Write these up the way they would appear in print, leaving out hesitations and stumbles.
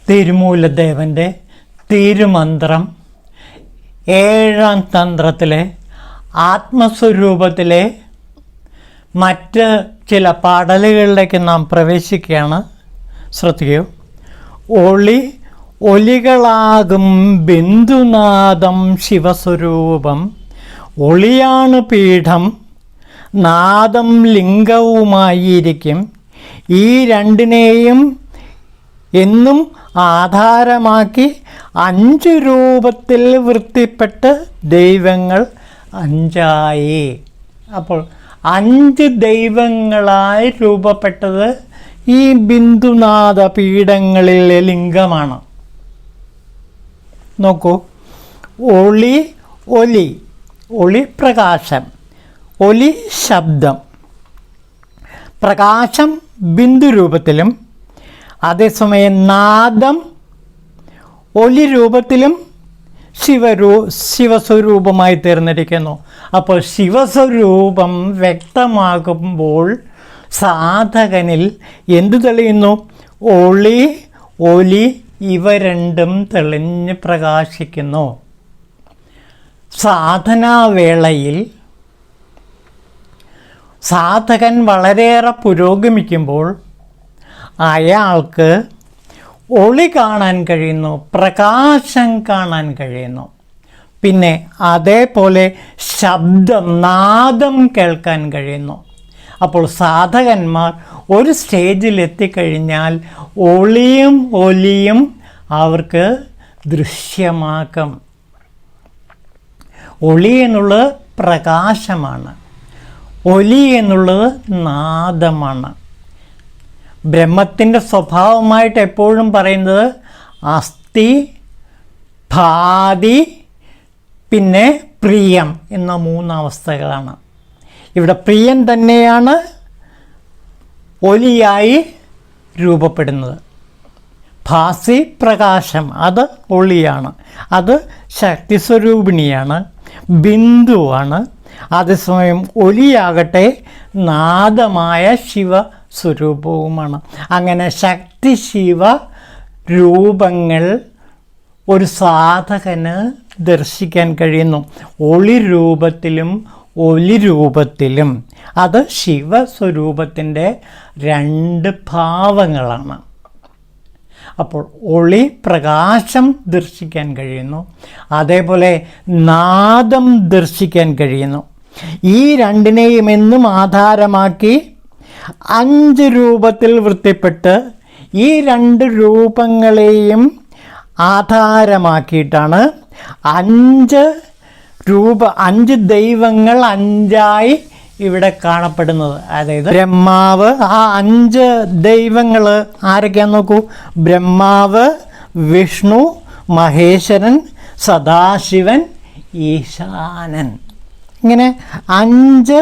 തിരുമൂലദേവൻ്റെ തിരുമന്ത്രം 7-ാം തന്ത്രത്തിലെ ആത്മസ്വരൂപത്തിലെ മറ്റ് ചില പാടലുകളിലേക്ക് നാം പ്രവേശിക്കുകയാണ്. ശ്രദ്ധിക്കൂ. ഒലികളാകും ബിന്ദുനാദം ശിവസ്വരൂപം, ഒളിയാണ് പീഠം, നാദം ലിംഗവുമായിരിക്കും. ഈ രണ്ടിനെയും എന്നും ആധാരമാക്കി 5 രൂപത്തിൽ വൃത്തിപ്പെട്ട് ദൈവങ്ങൾ 5ആയി. അപ്പോൾ 5 ദൈവങ്ങളായി രൂപപ്പെട്ടത് ഈ ബിന്ദുനാദ പീഠങ്ങളിലെ ലിംഗമാണ്. നോക്കൂ. ഒളി പ്രകാശം, ഒലി ശബ്ദം. പ്രകാശം ബിന്ദു രൂപത്തിലും അതേസമയം നാദം ഒലി രൂപത്തിലും ശിവസ്വരൂപമായി തീർന്നിരിക്കുന്നു. അപ്പോൾ ശിവസ്വരൂപം വ്യക്തമാകുമ്പോൾ സാധകനിൽ എന്തു തെളിയുന്നു? ഒലി ഇവ രണ്ടും തെളിഞ്ഞ് പ്രകാശിക്കുന്നു. സാധനാവേളയിൽ സാധകൻ വളരെയേറെ പുരോഗമിക്കുമ്പോൾ അയാൾക്ക് ഒളി കാണാൻ കഴിയുന്നു, പ്രകാശം കാണാൻ കഴിയുന്നു. പിന്നെ അതേപോലെ ശബ്ദം, നാദം കേൾക്കാൻ കഴിയുന്നു. അപ്പോൾ സാധകന്മാർ ഒരു സ്റ്റേജിലെത്തിക്കഴിഞ്ഞാൽ ഒലിയും അവർക്ക് ദൃശ്യമാക്കും. ഒളി എന്നുള്ളത് പ്രകാശമാണ്, ഒലി എന്നുള്ളത് നാദമാണ്. ബ്രഹ്മത്തിൻ്റെ സ്വഭാവമായിട്ട് എപ്പോഴും പറയുന്നത് അസ്ഥി, ഭാതി, പിന്നെ പ്രിയം എന്ന 3 അവസ്ഥകളാണ്. ഇവിടെ പ്രിയം തന്നെയാണ് ഒലിയായി രൂപപ്പെടുന്നത്. ഭാസി പ്രകാശം, അത് ഒളിയാണ്, അത് ശക്തിസ്വരൂപിണിയാണ്, ബിന്ദുവാണ്. അതേസമയം ഒലിയാകട്ടെ നാദമായ ശിവസ്വരൂപവുമാണ്. അങ്ങനെ ശക്തി ശിവ രൂപങ്ങൾ ഒരു സാധകന് ദർശിക്കാൻ കഴിയുന്നു. ഒളി രൂപത്തിലും ഒലി രൂപത്തിലും. അത് ശിവസ്വരൂപത്തിൻ്റെ 2 ഭാവങ്ങളാണ്. അപ്പോൾ ഒളി പ്രകാശം ദർശിക്കാൻ കഴിയുന്നു, അതേപോലെ നാദം ദർശിക്കാൻ കഴിയുന്നു. ഈ രണ്ടിനെയും എന്നും ആധാരമാക്കി 5 രൂപത്തിൽ വൃത്തിപ്പെട്ട് ഈ 2 രൂപങ്ങളെയും ആധാരമാക്കിയിട്ടാണ് 5 ദൈവങ്ങൾ 5ആയി ഇവിടെ കാണപ്പെടുന്നത്. അതായത് ബ്രഹ്മാവ്, ആ 5 ദൈവങ്ങൾ ആരൊക്കെയാന്ന് നോക്കൂ. ബ്രഹ്മാവ്, വിഷ്ണു, മഹേശ്വരൻ, സദാശിവൻ, ഈശാനൻ. ഇങ്ങനെ 5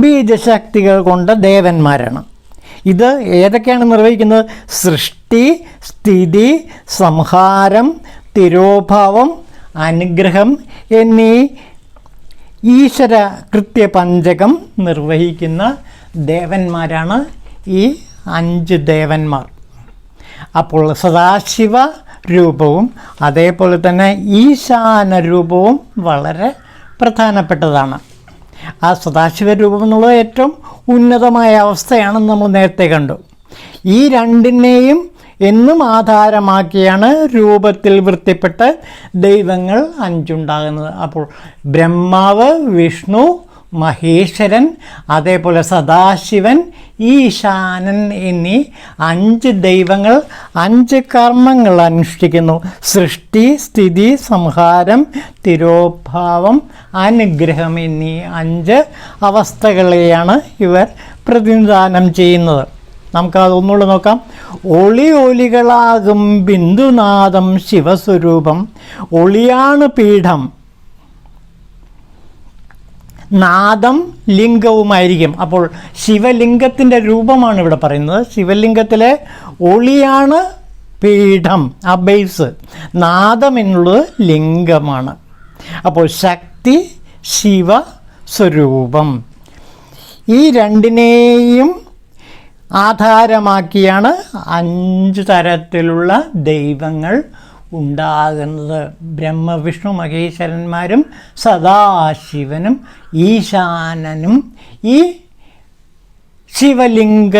ബീജശക്തികൾ കൊണ്ട ദേവന്മാരാണ്. ഇത് ഏതൊക്കെയാണ് നിർവഹിക്കുന്നത്? സൃഷ്ടി, സ്ഥിതി, സംഹാരം, തിരോഭാവം, അനുഗ്രഹം എന്നീ ഈശ്വര കൃത്യപഞ്ചകം നിർവഹിക്കുന്ന ദേവന്മാരാണ് ഈ 5 ദേവന്മാർ. അപ്പോൾ സദാശിവ രൂപവും അതേപോലെ തന്നെ ഈശാന രൂപവും വളരെ പ്രധാനപ്പെട്ടതാണ്. ആ സദാശിവ രൂപം എന്നുള്ളത് ഏറ്റവും ഉന്നതമായ അവസ്ഥയാണെന്ന് നമ്മൾ നേരത്തെ കണ്ടു. ഈ രണ്ടിനെയും എന്നും ആധാരമാക്കിയാണ് രൂപത്തിൽ വൃത്തിപ്പെട്ട് ദൈവങ്ങൾ 5 ഉണ്ടാകുന്നത്. അപ്പോൾ ബ്രഹ്മാവ്, വിഷ്ണു, മഹേശ്വരൻ, അതേപോലെ സദാശിവൻ, ഈശാനൻ എന്നീ 5 ദൈവങ്ങൾ 5 കർമ്മങ്ങൾ അനുഷ്ഠിക്കുന്നു. സൃഷ്ടി, സ്ഥിതി, സംഹാരം, തിരോഭാവം, അനുഗ്രഹം എന്നീ 5 അവസ്ഥകളെയാണ് ഇവർ പ്രതിനിധാനം ചെയ്യുന്നത്. നമുക്കതൊന്നുകൂടെ നോക്കാം. ഒലികളാകും ബിന്ദുനാദം ശിവസ്വരൂപം, ഒളിയാണ് പീഠം, നാദം ലിംഗവുമായിരിക്കും. അപ്പോൾ ശിവലിംഗത്തിൻ്റെ രൂപമാണ് ഇവിടെ പറയുന്നത്. ശിവലിംഗത്തിലെ ഒളിയാണ് പീഠം, ആ ബേസ്. നാദം എന്നുള്ളത് ലിംഗമാണ്. അപ്പോൾ ശക്തി ശിവ സ്വരൂപം, ഈ രണ്ടിനെയും ആധാരമാക്കിയാണ് 5 തരത്തിലുള്ള ദൈവങ്ങൾ ഉണ്ടാകുന്നത്. ബ്രഹ്മ വിഷ്ണു മഹേശ്വരന്മാരും സദാശിവനും ഈശാനനും ഈ ശിവലിംഗ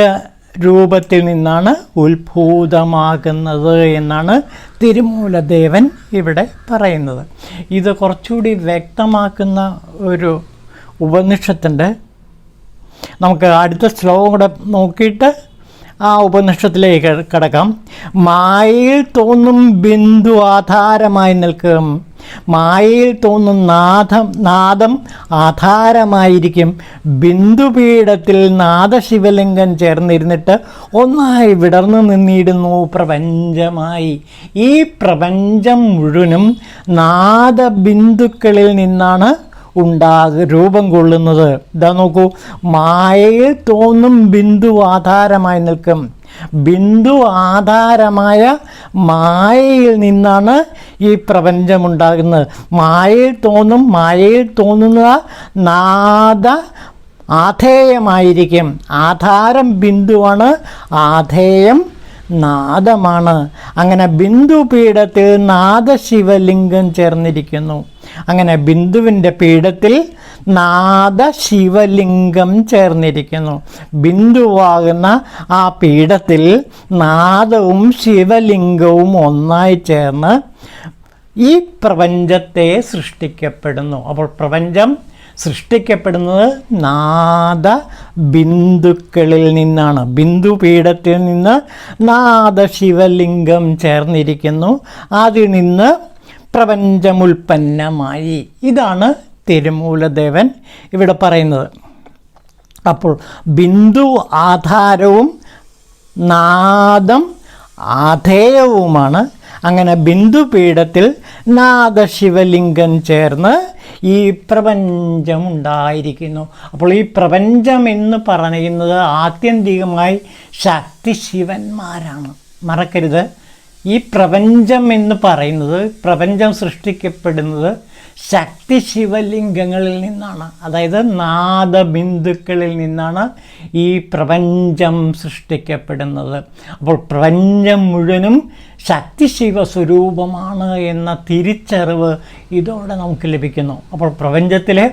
രൂപത്തിൽ നിന്നാണ് ഉത്ഭൂതമാകുന്നത് എന്നാണ് തിരുമൂലദേവൻ ഇവിടെ പറയുന്നത്. ഇത് കുറച്ചുകൂടി വ്യക്തമാക്കുന്ന ഒരു ഉപനിഷത്തുണ്ട്. നമുക്ക് അടുത്ത ശ്ലോകം കൂടെ നോക്കിയിട്ട് ആ ഉപനിഷത്തിലേക്ക് കടക്കാം. മായയിൽ തോന്നും ബിന്ദു ആധാരമായി നിൽക്കും, മായയിൽ തോന്നും നാദം ആധാരമായിരിക്കും. ബിന്ദുപീഠത്തിൽ നാദശിവലിംഗം ചേർന്നിരുന്നിട്ട് ഒന്നായി വിടർന്നു നിന്നിടുന്നു പ്രപഞ്ചമായി. ഈ പ്രപഞ്ചം മുഴുവനും നാദബിന്ദുക്കളിൽ നിന്നാണ് രൂപം കൊള്ളുന്നത്. ഇതാ നോക്കൂ, മായയിൽ തോന്നും ബിന്ദു ആധാരമായി നിൽക്കും. ബിന്ദു ആധാരമായ മായയിൽ നിന്നാണ് ഈ പ്രപഞ്ചമുണ്ടാകുന്നത്. മായയിൽ തോന്നുന്ന നാദ ആധേയമായിരിക്കും. ആധാരം ബിന്ദുവാണ്, ആധേയം നാദമാണ്. അങ്ങനെ ബിന്ദുപീഠത്തിൽ നാദശിവലിംഗം ചേർന്നിരിക്കുന്നു. അങ്ങനെ ബിന്ദുവിൻ്റെ പീഠത്തിൽ നാദശിവലിംഗം ചേർന്നിരിക്കുന്നു. ബിന്ദുവാകുന്ന ആ പീഠത്തിൽ നാദവും ശിവലിംഗവും ഒന്നായി ചേർന്ന് ഈ പ്രപഞ്ചത്തെ സൃഷ്ടിക്കപ്പെടുന്നു. അപ്പോൾ പ്രപഞ്ചം സൃഷ്ടിക്കപ്പെടുന്നത് നാദ ബിന്ദുക്കളിൽ നിന്നാണ്. ബിന്ദുപീഠത്തിൽ നിന്ന് നാദശിവലിംഗം ചേർന്നിരിക്കുന്നു. അതിൽ നിന്ന് പ്രപഞ്ചമുൽപ്പന്നമായി. ഇതാണ് തിരുമൂലദേവൻ ഇവിടെ പറയുന്നത്. അപ്പോൾ ബിന്ദു ആധാരവും നാദം ആധേയവുമാണ്. അങ്ങനെ ബിന്ദുപീഠത്തിൽ നാദശിവലിംഗം ചേർന്ന് ഈ പ്രപഞ്ചം ഉണ്ടായിരിക്കുന്നു. അപ്പോൾ ഈ പ്രപഞ്ചം എന്ന് പറയുന്നത് ആത്യന്തികമായി ശക്തി ശിവന്മാരാണ്. മറക്കരുത്, ഈ പ്രപഞ്ചം എന്ന് പറയുന്നത്, പ്രപഞ്ചം സൃഷ്ടിക്കപ്പെടുന്നത് ശക്തി ശിവലിംഗങ്ങളിൽ നിന്നാണ്. അതായത് നാദബിന്ദുക്കളിൽ നിന്നാണ് ഈ പ്രപഞ്ചം സൃഷ്ടിക്കപ്പെടുന്നത്. അപ്പോൾ പ്രപഞ്ചം മുഴുവനും ശക്തി ശിവ സ്വരൂപമാണ് എന്ന തിരിച്ചറിവ് ഇതോടെ നമുക്ക് ലഭിക്കുന്നു. അപ്പോൾ പ്രപഞ്ചത്തിലെ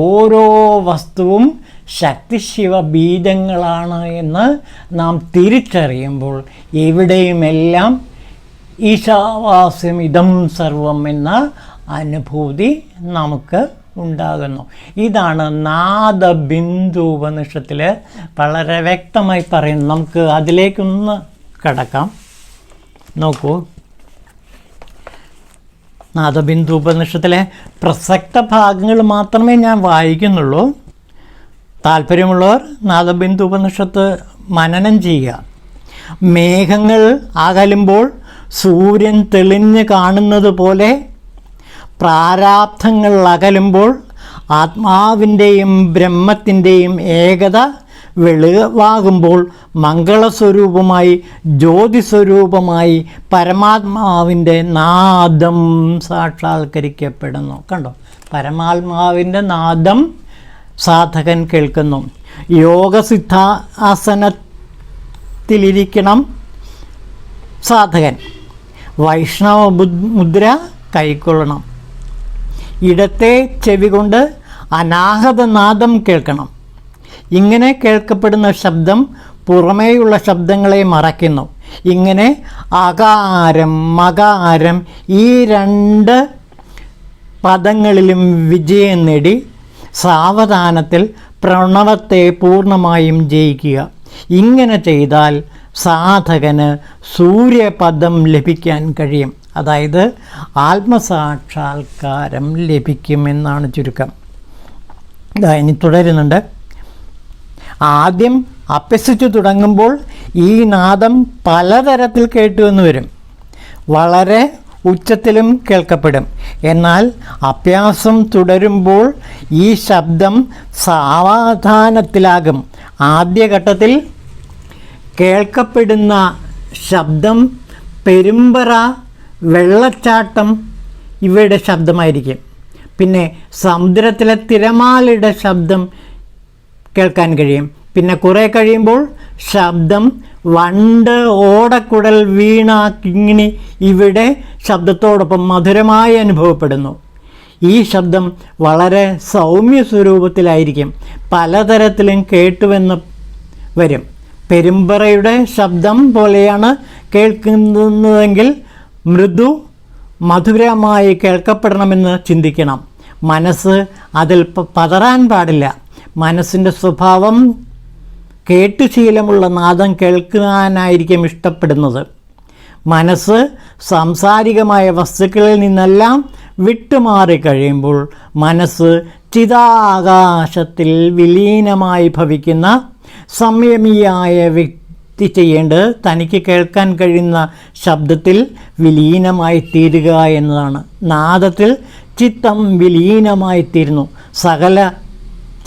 ഓരോ വസ്തുവും ശക്തി ശിവ ബീജങ്ങളാണ് എന്ന് നാം തിരിച്ചറിയുമ്പോൾ എവിടെയുമെല്ലാം ഈശാവാസ്യം ഇദം സർവം എന്ന അനുഭൂതി നമുക്ക് ഉണ്ടാകുന്നു. ഇതാണ് നാദബിന്ദു ഉപനിഷത്തിൽ വളരെ വ്യക്തമായി പറയുന്നത്. നമുക്ക് അതിലേക്കൊന്ന് കടക്കാം. നോക്കൂ, നാദബിന്ദു ഉപനിഷത്തിലെ പ്രസക്ത ഭാഗങ്ങൾ മാത്രമേ ഞാൻ വായിക്കുന്നുള്ളൂ. താല്പര്യമുള്ളവർ നാദബിന്ദു ഉപനിഷത്ത് മനനം ചെയ്യുക. മേഘങ്ങൾ അകലുമ്പോൾ സൂര്യൻ തെളിഞ്ഞ് കാണുന്നത് പോലെ പ്രാരാബ്ധങ്ങൾ അകലുമ്പോൾ ആത്മാവിൻ്റെയും ബ്രഹ്മത്തിൻ്റെയും ഏകത വെളിവാകുമ്പോൾ മംഗളസ്വരൂപമായി ജ്യോതിസ്വരൂപമായി പരമാത്മാവിൻ്റെ നാദം സാക്ഷാത്കരിക്കപ്പെടുന്നു. കണ്ടോ, പരമാത്മാവിൻ്റെ നാദം സാധകൻ കേൾക്കുന്നു. യോഗസിദ്ധാസനത്തിലിരിക്കണം സാധകൻ. വൈഷ്ണവ മുദ്ര കൈക്കൊള്ളണം. ഇടത്തെ ചെവി കൊണ്ട് അനാഹതനാദം കേൾക്കണം. ഇങ്ങനെ കേൾക്കപ്പെടുന്ന ശബ്ദം പുറമേയുള്ള ശബ്ദങ്ങളെ മറയ്ക്കുന്നു. ഇങ്ങനെ അകാരം മകാരം ഈ 2 പദങ്ങളിലും വിജയം നേടി സാവധാനത്തിൽ പ്രണവത്തെ പൂർണ്ണമായും ജയിക്കുക. ഇങ്ങനെ ചെയ്താൽ സാധകന് സൂര്യപദം ലഭിക്കാൻ കഴിയും. അതായത് ആത്മസാക്ഷാത്കാരം ലഭിക്കുമെന്നാണ് ചുരുക്കം. ഇനി തുടരുന്നുണ്ട്. ആദ്യം അഭ്യസിച്ചു തുടങ്ങുമ്പോൾ ഈ നാദം പലതരത്തിൽ കേട്ടുവെന്ന് വരും. വളരെ ഉച്ചത്തിലും കേൾക്കപ്പെടും. എന്നാൽ അഭ്യാസം തുടരുമ്പോൾ ഈ ശബ്ദം സാവധാനത്തിലാകും. ആദ്യഘട്ടത്തിൽ കേൾക്കപ്പെടുന്ന ശബ്ദം പെരുമ്പറ, വെള്ളച്ചാട്ടം ഇവയുടെ ശബ്ദമായിരിക്കും. പിന്നെ സമുദ്രത്തിലെ തിരമാലയുടെ ശബ്ദം കേൾക്കാൻ കഴിയും. പിന്നെ കുറേ കഴിയുമ്പോൾ ശബ്ദം വണ്ട്, ഓടക്കുടൽ, വീണ, കിങ്ങിണി ഇവിടെ ശബ്ദത്തോടൊപ്പം മധുരമായി അനുഭവപ്പെടുന്നു. ഈ ശബ്ദം വളരെ സൗമ്യ സ്വരൂപത്തിലായിരിക്കും. പലതരത്തിലും കേട്ടുവെന്ന് വരും. പെരുമ്പറയുടെ ശബ്ദം പോലെയാണ് കേൾക്കുന്നതെങ്കിൽ മൃദു മധുരമായി കേൾക്കപ്പെടണമെന്ന് ചിന്തിക്കണം. മനസ്സ് അതിൽ പതറാൻ പാടില്ല. മനസ്സിൻ്റെ സ്വഭാവം കേട്ടുശീലമുള്ള നാദം കേൾക്കാനായിരിക്കും ഇഷ്ടപ്പെടുന്നത്. മനസ്സ് സാംസാരികമായ വസ്തുക്കളിൽ നിന്നെല്ലാം വിട്ടുമാറി കഴിയുമ്പോൾ മനസ്സ് ചിതാകാശത്തിൽ വിലീനമായി ഭവിക്കുന്ന സംയമിയായ വ്യക്തി ചെയ്യേണ്ടത് തനിക്ക് കേൾക്കാൻ കഴിയുന്ന ശബ്ദത്തിൽ വിലീനമായി തീരുക എന്നതാണ്. നാദത്തിൽ ചിത്തം വിലീനമായിത്തീരുന്നു. സകല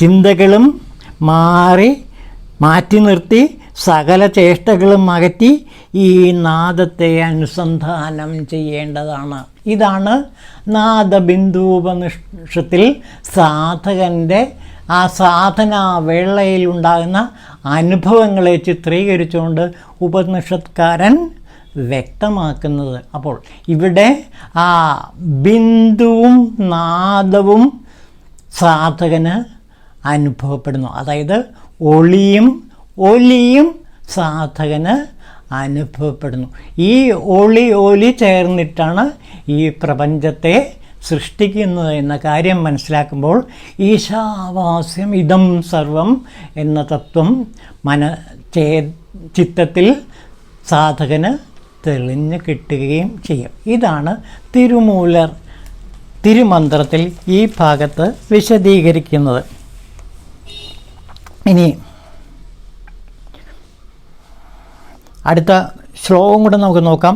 ചിന്തകളും മാറ്റി നിർത്തി സകല ചേഷ്ടകളും അകറ്റി ഈ നാദത്തെ അനുസന്ധാനം ചെയ്യേണ്ടതാണ്. ഇതാണ് നാദബിന്ദൂപനിഷത്തിൽ സാധകൻ്റെ ആ സാധനാ വേളയിലുണ്ടാകുന്ന അനുഭവങ്ങളെ ചിത്രീകരിച്ചുകൊണ്ട് ഉപനിഷത്കാരൻ വ്യക്തമാക്കുന്നത്. അപ്പോൾ ഇവിടെ ആ ബിന്ദുവും നാദവും സാധകന് അനുഭവപ്പെടുന്നു. അതായത് ഒലിയും സാധകന് അനുഭവപ്പെടുന്നു. ഈ ഒലി ചേർന്നിട്ടാണ് ഈ പ്രപഞ്ചത്തെ സൃഷ്ടിക്കുന്നത് എന്ന കാര്യം മനസ്സിലാക്കുമ്പോൾ ഈശാവാസ്യം ഇദം സർവം എന്ന തത്വം ചിത്തത്തിൽ സാധകന് തെളിഞ്ഞു കിട്ടുകയും ചെയ്യും. ഇതാണ് തിരുമൂലർ തിരുമന്ത്രത്തിൽ ഈ ഭാഗത്ത് വിശദീകരിക്കുന്നത്. ഇനി അടുത്ത ശ്ലോകം കൂടെ നമുക്ക് നോക്കാം.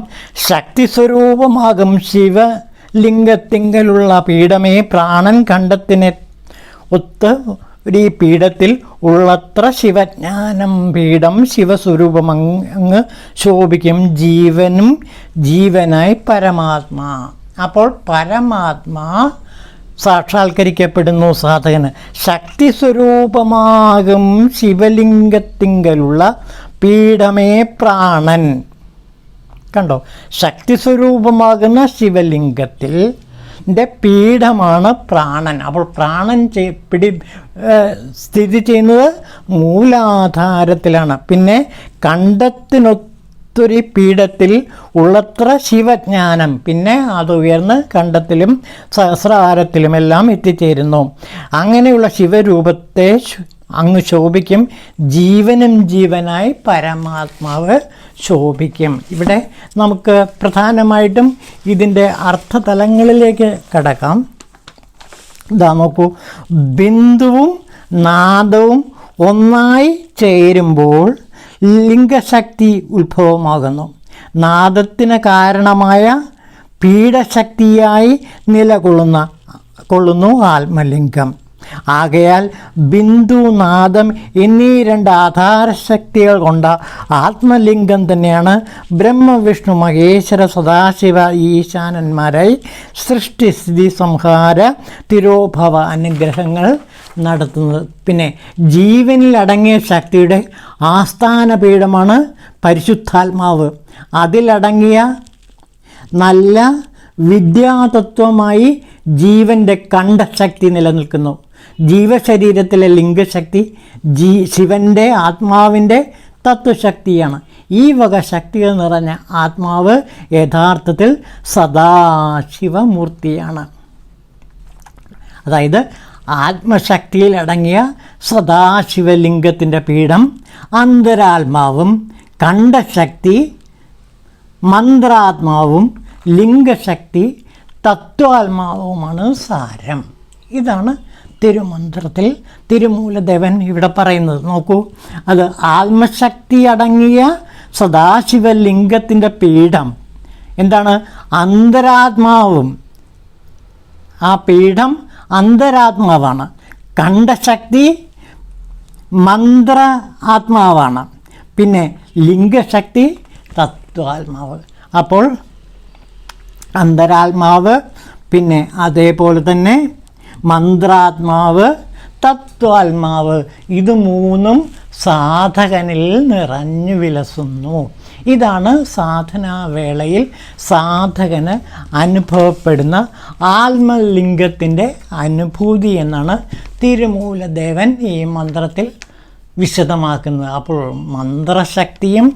ശക്തി സ്വരൂപമാകും ശിവലിംഗത്തിങ്കലുള്ള പീഠമേ പ്രാണൻ കണ്ടത്തിനെ ഒത്ത് ഈ പീഠത്തിൽ ഉള്ളത്ര ശിവജ്ഞാനം പീഠം ശിവസ്വരൂപം അങ്ങ് ശോഭിക്കും ജീവനും ജീവനായി പരമാത്മാ. അപ്പോൾ പരമാത്മാ സാക്ഷാത്കരിക്കപ്പെടുന്നു സാധകന്. ശക്തി സ്വരൂപമാകും ശിവലിംഗത്തിങ്കലുള്ള പീഠമേ പ്രാണൻ. കണ്ടോ, ശക്തി സ്വരൂപമാകുന്ന ശിവലിംഗത്തിൽ പീഠമാണ് പ്രാണൻ. അപ്പോൾ പ്രാണൻ സ്ഥിതി ചെയ്യുന്നത് മൂലാധാരത്തിലാണ്. പിന്നെ കണ്ടത്തിനൊത്തൊരു പീഠത്തിൽ ഉള്ളത്ര ശിവജ്ഞാനം, പിന്നെ അത് ഉയർന്ന് കണ്ടത്തിലും സഹസ്രാരത്തിലുമെല്ലാം എത്തിച്ചേരുന്നു. അങ്ങനെയുള്ള ശിവരൂപത്തെ അങ്ങ് ശോഭിക്കും ജീവനും ജീവനായി പരമാത്മാവ് ശോഭിക്കും. ഇവിടെ നമുക്ക് പ്രധാനമായിട്ടും ഇതിൻ്റെ അർത്ഥതലങ്ങളിലേക്ക് കടക്കാം. ഇതാ നോക്കൂ, ബിന്ദുവും നാദവും ഒന്നായി ചേരുമ്പോൾ ലിംഗശക്തി ഉത്ഭവമാകുന്നു. നാദത്തിന് കാരണമായ പീഠശക്തിയായി നിലകൊള്ളുന്നു ആത്മലിംഗം. ആകയാൽ ബിന്ദു, നാദം എന്നീ രണ്ട് ആധാരശക്തികൾ കൊണ്ട ആത്മലിംഗം തന്നെയാണ് ബ്രഹ്മവിഷ്ണു മഹേശ്വര സദാശിവ ഈശാനന്മാരായി സൃഷ്ടിസ്ഥിതി സംഹാര തിരോഭവ അനുഗ്രഹങ്ങൾ നടത്തുന്നത്. പിന്നെ ജീവനിൽ അടങ്ങിയ ശക്തിയുടെ ആസ്ഥാന പീഠമാണ് പരിശുദ്ധാത്മാവ്. അതിലടങ്ങിയ നല്ല വിദ്യാതത്വമായി ജീവൻ്റെ കണ്ഠശക്തി നിലനിൽക്കുന്നു. ജീവശരീരത്തിലെ ലിംഗശക്തി ശിവൻ്റെ ആത്മാവിൻ്റെ തത്വശക്തിയാണ്. ഈ വക ശക്തികൾ നിറഞ്ഞ ആത്മാവ് യഥാർത്ഥത്തിൽ സദാശിവമൂർത്തിയാണ്. അതായത് ആത്മശക്തിയിൽ അടങ്ങിയ സദാശിവലിംഗത്തിൻ്റെ പീഠം അന്തരാത്മാവും കണ്ഠശക്തി മന്ത്രാത്മാവും ലിംഗശക്തി തത്വാത്മാവുമാണ് സാരം. ഇതാണ് തിരുമന്ത്രത്തിൽ തിരുമൂലദേവൻ ഇവിടെ പറയുന്നത്. നോക്കൂ, അത് ആത്മശക്തി അടങ്ങിയ സദാശിവലിംഗത്തിൻ്റെ പീഠം എന്താണ്? അന്തരാത്മാവും. ആ പീഠം അന്തരാത്മാവാണ്. കണ്ഠശക്തി മന്ത്ര ആത്മാവാണ്. പിന്നെ ലിംഗശക്തി തത്വാത്മാവ്. അപ്പോൾ അന്തരാത്മാവ്, പിന്നെ അതേപോലെ തന്നെ മന്ത്രാത്മാവ്, തത്വാത്മാവ്, ഇത് മൂന്നും സാധകനിൽ നിറഞ്ഞു വിലസുന്നു. ഇതാണ് സാധനാവേളയിൽ സാധകന് അനുഭവപ്പെടുന്ന ആത്മലിംഗത്തിൻ്റെ അനുഭൂതി എന്നാണ് തിരുമൂലദേവൻ ഈ മന്ത്രത്തിൽ വിശദമാക്കുന്നത്. അപ്പോൾ മന്ത്രശക്തിയും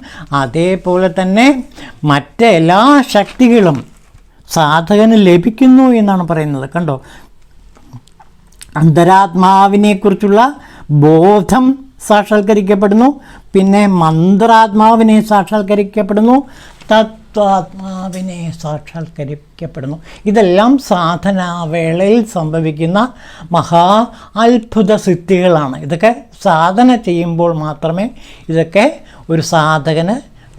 അതേപോലെ തന്നെ മറ്റെല്ലാ ശക്തികളും സാധകന് ലഭിക്കുന്നു എന്നാണ് പറയുന്നത്. കണ്ടോ, അന്തരാത്മാവിനെക്കുറിച്ചുള്ള ബോധം സാക്ഷാത്കരിക്കപ്പെടുന്നു, പിന്നെ മന്ത്രാത്മാവിനെ സാക്ഷാത്കരിക്കപ്പെടുന്നു, തത്വാത്മാവിനെ സാക്ഷാത്കരിക്കപ്പെടുന്നു. ഇതെല്ലാം സാധനാവേളയിൽ സംഭവിക്കുന്ന മഹാ അത്ഭുത സിദ്ധികളാണ്. ഇതൊക്കെ സാധന ചെയ്യുമ്പോൾ മാത്രമേ ഇതൊക്കെ ഒരു സാധകന്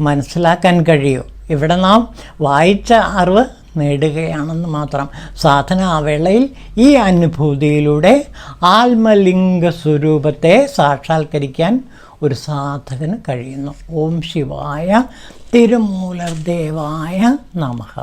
മനസ്സിലാക്കാൻ കഴിയൂ. ഇവിടെ നാം വായിച്ച അറിവ് നേടുകയാണെന്ന് മാത്രം. സാധനാവേളയിൽ ഈ അനുഭൂതിയിലൂടെ ആത്മലിംഗ സ്വരൂപത്തെ സാക്ഷാത്കരിക്കാൻ ഒരു സാധകന് കഴിയുന്നു. ഓം ശിവായ തിരുമൂലദേവായ നമഃ.